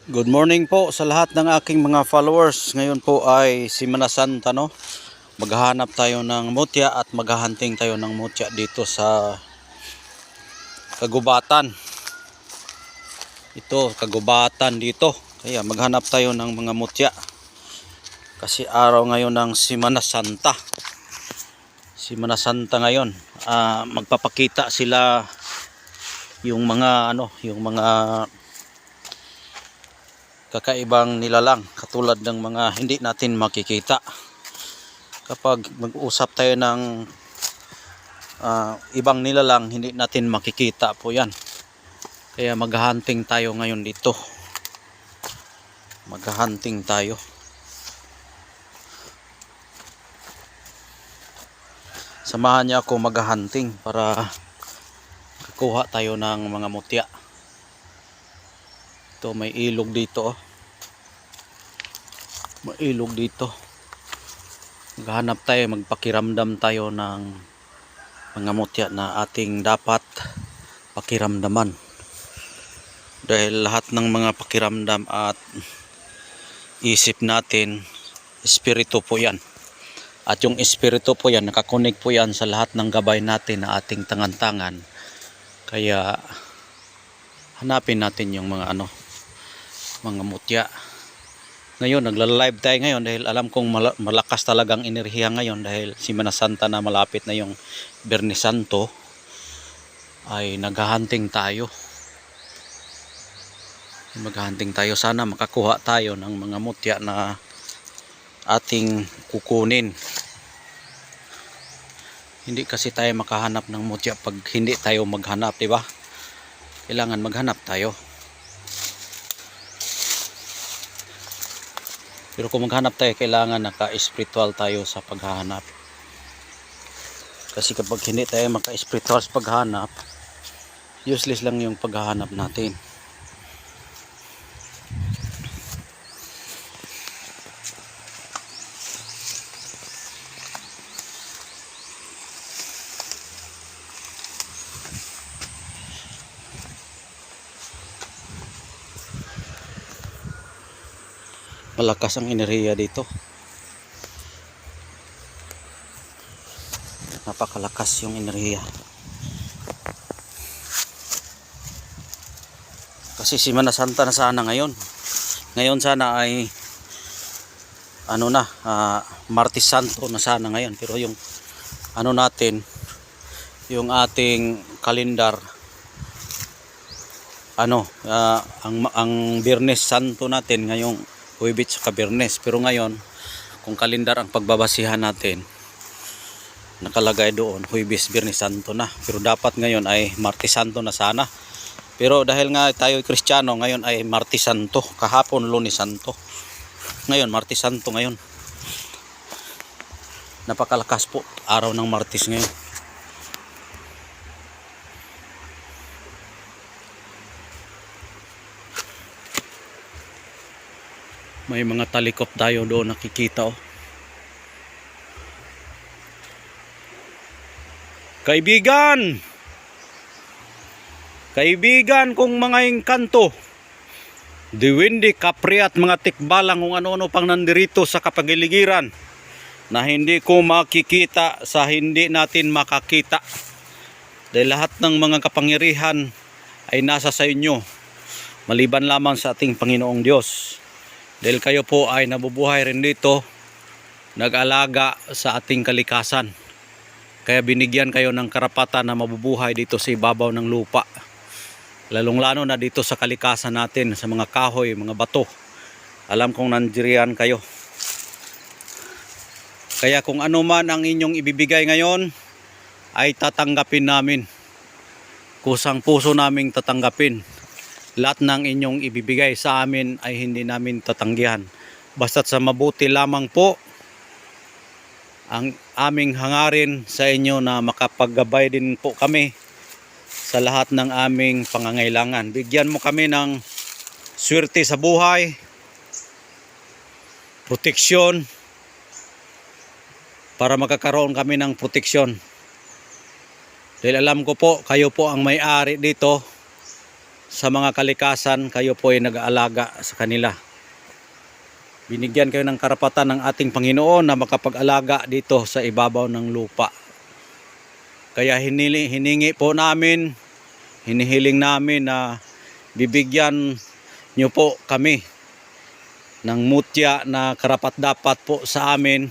Good morning po sa lahat ng aking mga followers. Ngayon po ay Semana Santa, no? Maghahanap tayo ng mutya at maghahunting tayo ng mutya dito sa kagubatan. Ito, kagubatan dito. Kaya maghanap tayo ng mga mutya. Kasi araw ngayon ng Semana Santa. Semana Santa ngayon. Magpapakita sila yung mga kakaibang nilalang katulad ng mga hindi natin makikita. Kapag mag-uusap tayo ng ibang nilalang, hindi natin makikita po yan. Kaya maghahunting tayo ngayon dito. Maghahunting tayo. Samahan niya ako maghahunting para kukuha tayo ng mga mutya. Ito, may ilog dito, oh. May ilog dito. Maghanap tayo, magpakiramdam tayo ng mga mutya na ating dapat pakiramdaman. Dahil lahat ng mga pakiramdam at isip natin, espiritu po yan. At yung espiritu po yan, nakakonek po yan sa lahat ng gabay natin na ating tangan-tangan. Kaya hanapin natin yung mga mga mutya. Ngayon, nagla-live tayo ngayon dahil alam kong malakas talagang enerhiya ngayon dahil Semana Santa na, malapit na yung Biyernes Santo, ay naghahunting tayo. Maghahunting tayo, sana makakuha tayo ng mga mutya na ating kukunin. Hindi kasi tayo makahanap ng mutya pag hindi tayo maghanap, di ba? Kailangan maghanap tayo. Pero kung maghanap tayo, kailangan naka-spiritual tayo sa paghahanap. Kasi kapag hindi tayo maka-spiritual sa paghahanap, useless lang yung paghahanap natin. Malakas ang enerhiya dito. Napakalakas yung enerhiya. Kasi Semana Santa na sana ngayon. Ngayon sana ay Martes Santo na sana ngayon. Pero yung natin, yung ating kalendar, ang Biyernes Santo natin ngayong Huwebes sa Biyernes. Pero ngayon, kung kalendar ang pagbabasihan natin, nakalagay doon Huwebes, Biyernes Santo na. Pero dapat ngayon ay Martes Santo na sana. Pero dahil nga tayo Kristiyano, ngayon ay Martes Santo. Kahapon Lunes Santo. Ngayon Martes Santo ngayon. Napakalakas po araw ng Martes ngayon. May mga talikop tayo doon nakikita, oh. Kaibigan! Kaibigan kong mga engkanto, diwindi, kapri at mga tikbalang kung ano-ano pang nandirito sa kapagiligiran na hindi ko makikita sa hindi natin makakita. Dahil lahat ng mga kapangyarihan ay nasa sa inyo, maliban lamang sa ating Panginoong Diyos. Dahil kayo po ay nabubuhay rin dito, nag-alaga sa ating kalikasan. Kaya binigyan kayo ng karapatan na mabubuhay dito sa ibabaw ng lupa. Lalong-lalo na dito sa kalikasan natin, sa mga kahoy, mga bato. Alam kong nandiriyan kayo. Kaya kung ano man ang inyong ibibigay ngayon, ay tatanggapin namin. Kusang puso naming tatanggapin. Lahat ng inyong ibibigay sa amin ay hindi namin tatanggihan. Basta't sa mabuti lamang po ang aming hangarin sa inyo na makapaggabay din po kami sa lahat ng aming pangangailangan. Bigyan mo kami ng swerte sa buhay, proteksyon, para makakaroon kami ng proteksyon. Dahil alam ko po, kayo po ang may-ari dito. sa mga kalikasan, kayo po ay nag-aalaga sa kanila. Binigyan kayo ng karapatan ng ating Panginoon na makapag-alaga dito sa ibabaw ng lupa. Kaya hiningi po namin, hinihiling namin na bibigyan nyo po kami ng mutya na karapat-dapat po sa amin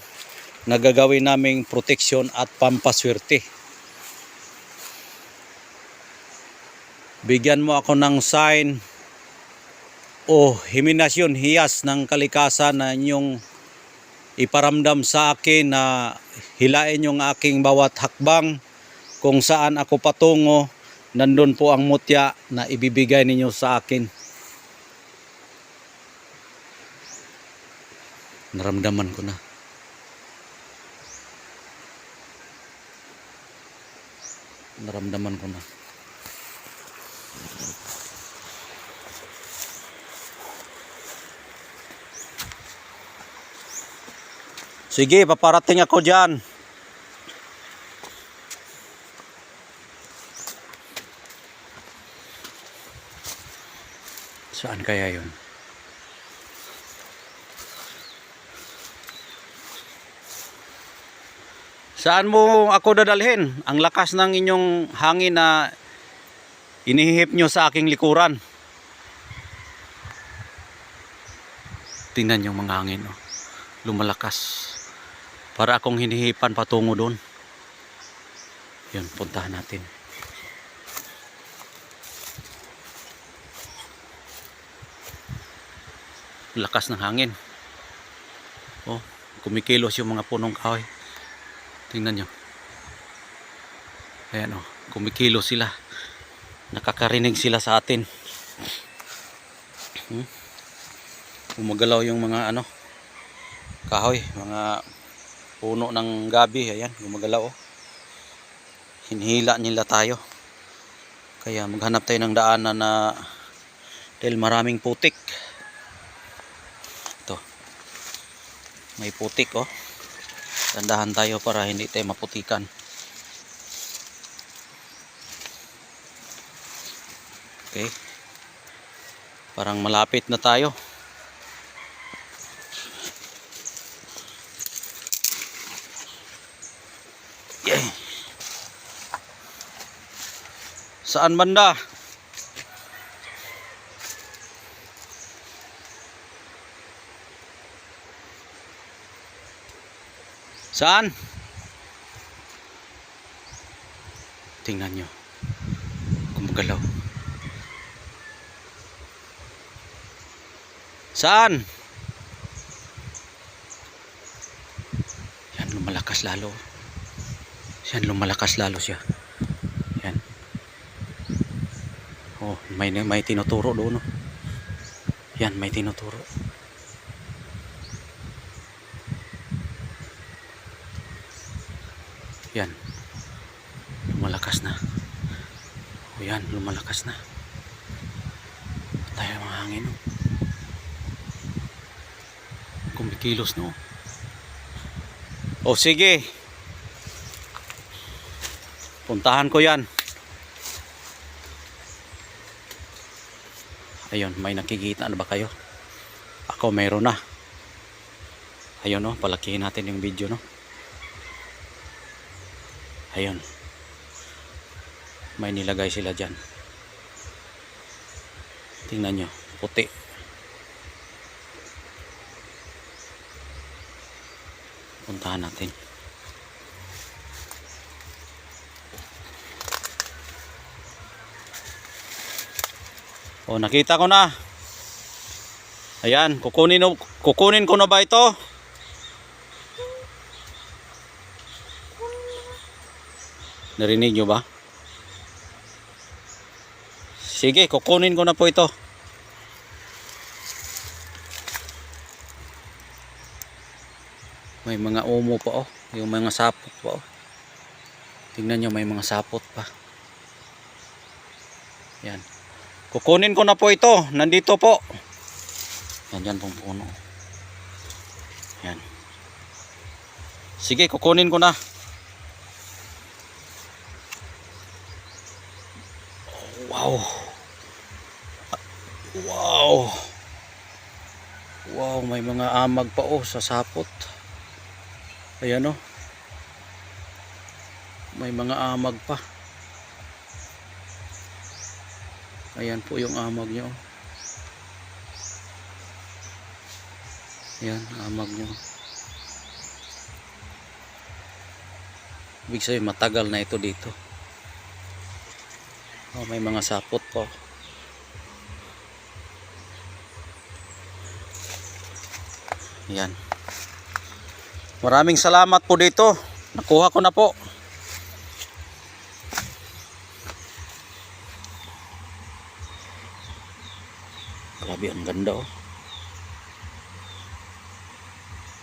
na gagawin naming proteksyon at pampaswerte. Bigyan mo ako ng sign o himinasyon, hiyas ng kalikasan na inyong iparamdam sa akin na hilain yung aking bawat hakbang. Kung saan ako patungo, nandun po ang mutya na ibibigay ninyo sa akin. Naramdaman ko na. Naramdaman ko na. Sige, paparating ako dyan. Saan kaya yun? Saan mo ako dadalhin? Ang lakas ng inyong hangin na inihip nyo sa aking likuran. Tingnan yung mga hangin, oh. Lumalakas. Para akong hinihipan patungo doon. Yun, puntahan natin. Lakas ng hangin. Oh, kumikilos yung mga punong kahoy. Tingnan nyo. Ayan, oh, kumikilos sila. Nakakarinig sila sa atin. Umagalaw yung mga kahoy, mga puno ng gabi. Ayan, gumagalaw, oh. Hinihila nila tayo. Kaya maghanap tayo ng daanan na dahil maraming putik. Ito, may putik, oh. Tandahan tayo para hindi tayo maputikan. Okay, parang malapit na tayo. Yeah. Saan banda? Saan? Tingnan nyo. Gumagalaw. Saan? Yan, lumalakas lalo. Yan, lumalakas lalo siya. Yan. Oh, may tinuturo doon, oh. Yan, may tinuturo. Yan. Lumalakas na. O yan, lumalakas na. Tayo mga hangin, oh. Kumikilos, no? O sige. Puntahan ko yan. Ayun, may nakikita na ba kayo? Ako mayroon na. Ayun, no? Palakihin natin yung video, no? Ayun. May nilagay sila dyan. Tingnan nyo. Puti. Puntahan natin. O, nakita ko na. Ayan. Kukunin ko na ba ito? Narinig nyo ba? Sige, kukunin ko na po ito. May mga umo pa, oh. Yung mga sapot pa, oh. Tingnan nyo, may mga sapot pa. Yan. Kukunin ko na po ito. Nandito po. Yan, dyan pong puno. Yan. Sige, kukunin ko na. Wow. Wow. Wow, may mga amag pa oh sa sapot. Ayan oh. May mga amag pa. Ayan po yung amag nyo. Ayan, amag nyo. Ibig sabihin matagal na ito dito. Oh, may mga sapot po. Ayan. Maraming salamat po dito. Nakuha ko na po. Grabe, ang ganda oh.